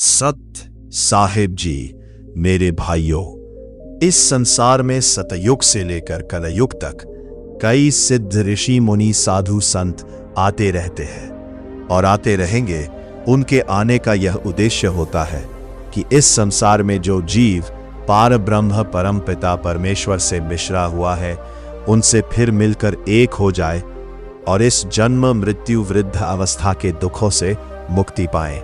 सत्य साहिब जी, मेरे भाइयों, इस संसार में सतयुग से लेकर कलयुग तक कई सिद्ध ऋषि मुनि साधु संत आते रहते हैं और आते रहेंगे। उनके आने का यह उद्देश्य होता है कि इस संसार में जो जीव पार ब्रह्म परम पिता परमेश्वर से मिश्रा हुआ है, उनसे फिर मिलकर एक हो जाए और इस जन्म मृत्यु वृद्ध अवस्था के दुखों से मुक्ति पाए।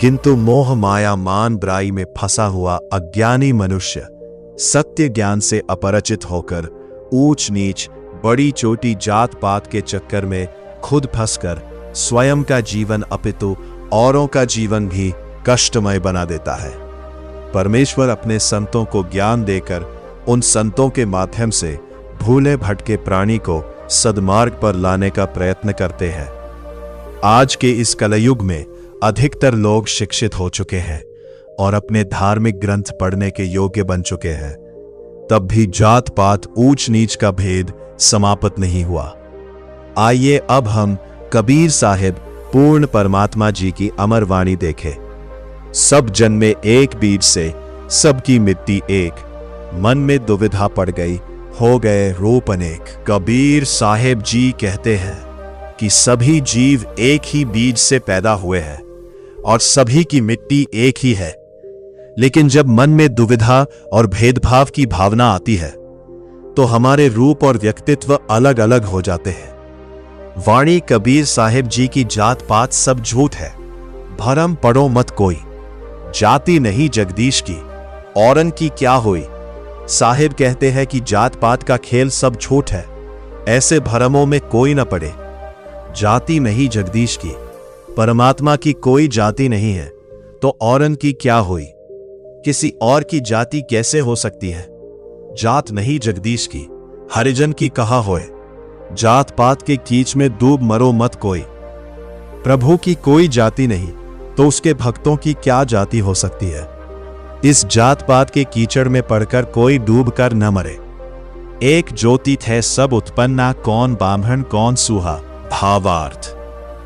किंतु मोह माया मान बुराई में फंसा हुआ अज्ञानी मनुष्य सत्य ज्ञान से अपरिचित होकर ऊंच नीच बड़ी छोटी जात पात के चक्कर में खुद फंसकर स्वयं का जीवन अपितु औरों का जीवन भी कष्टमय बना देता है। परमेश्वर अपने संतों को ज्ञान देकर उन संतों के माध्यम से भूले भटके प्राणी को सद्मार्ग पर लाने का प्रयत्न करते हैं। आज के इस कलयुग में अधिकतर लोग शिक्षित हो चुके हैं और अपने धार्मिक ग्रंथ पढ़ने के योग्य बन चुके हैं, तब भी जात पात ऊंच नीच का भेद समाप्त नहीं हुआ। आइए अब हम कबीर साहिब पूर्ण परमात्मा जी की अमर वाणी देखें। सब जन्मे एक बीज से, सबकी मिट्टी एक, मन में दुविधा पड़ गई, हो गए रूप अनेक। कबीर साहिब जी कहते हैं कि सभी जीव एक ही बीज से पैदा हुए हैं और सभी की मिट्टी एक ही है, लेकिन जब मन में दुविधा और भेदभाव की भावना आती है तो हमारे रूप और व्यक्तित्व अलग अलग हो जाते हैं। वाणी कबीर साहिब जी की जात पात सब झूठ है, भरम पड़ो मत कोई, जाति नहीं जगदीश की, औरन की क्या हुई। साहिब कहते हैं कि जात पात का खेल सब झूठ है, ऐसे भरमों में कोई न पड़े। जाति नहीं जगदीश की, परमात्मा की कोई जाति नहीं है, तो औरन की क्या हुई। किसी और की जाति कैसे हो सकती है। जात नहीं जगदीश की, हरिजन की कहा होए। जात पात के कीच में डूब मरो मत कोई। प्रभु की कोई जाति नहीं, तो उसके भक्तों की क्या जाति हो सकती है। इस जात पात के कीचड़ में पड़कर कोई डूब कर न मरे। एक ज्योति थे सब उत्पन्ना, कौन ब्राह्मण कौन सूहा। भावार्थ,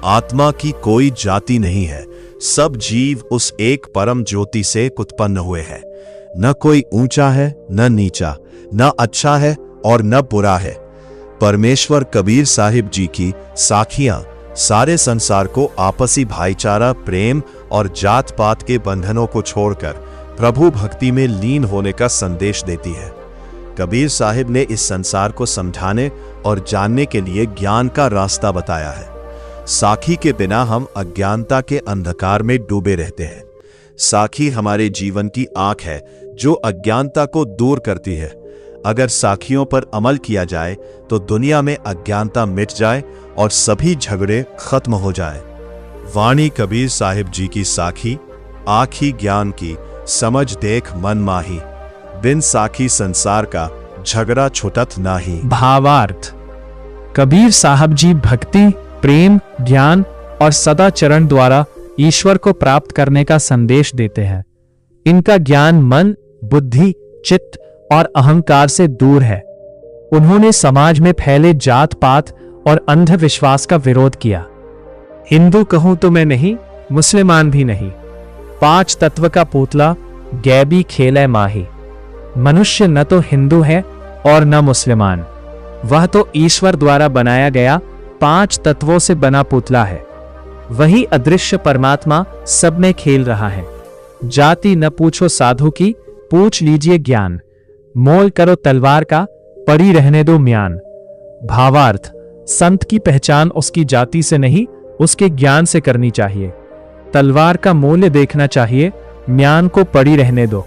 आत्मा की कोई जाति नहीं है, सब जीव उस एक परम ज्योति से उत्पन्न हुए हैं। न कोई ऊंचा है न नीचा, न अच्छा है और न बुरा है। परमेश्वर कबीर साहिब जी की साखियां सारे संसार को आपसी भाईचारा, प्रेम और जात पात के बंधनों को छोड़कर प्रभु भक्ति में लीन होने का संदेश देती है। कबीर साहिब ने इस संसार को समझाने और जानने के लिए ज्ञान का रास्ता बताया है। साखी के बिना हम अज्ञानता के अंधकार में डूबे रहते हैं। साखी हमारे जीवन की आंख है जो अज्ञानता को दूर करती है। अगर साखियों पर अमल किया जाए तो दुनिया में अज्ञानता मिट जाए और सभी झगड़े खत्म हो जाए। वाणी कबीर साहिब जी की साखी, आँखी ज्ञान की, समझ देख मन माही, बिन साखी संसार का झगड़ा छुटत नाही। भावार्थ, कबीर साहब जी भक्ति, प्रेम, ज्ञान और सदाचरण द्वारा ईश्वर को प्राप्त करने का संदेश देते हैं। इनका ज्ञान मन, बुद्धि, चित्त और अहंकार से दूर है। उन्होंने समाज में फैले जात पात और अंधविश्वास का विरोध किया। हिंदू कहूं तो मैं नहीं, मुसलमान भी नहीं, पांच तत्व का पुतला गैबी खेलै माही। मनुष्य न तो हिंदू है और न मुसलमान, वह तो ईश्वर द्वारा बनाया गया पांच तत्वों से बना पुतला है। वही अदृश्य परमात्मा सब में खेल रहा है। जाति न पूछो साधु की, पूछ लीजिए ज्ञान। मोल करो तलवार का, पड़ी रहने दो म्यान। भावार्थ, संत की पहचान उसकी जाति से नहीं, उसके ज्ञान से करनी चाहिए। तलवार का मूल्य देखना चाहिए, म्यान को पड़ी रहने दो।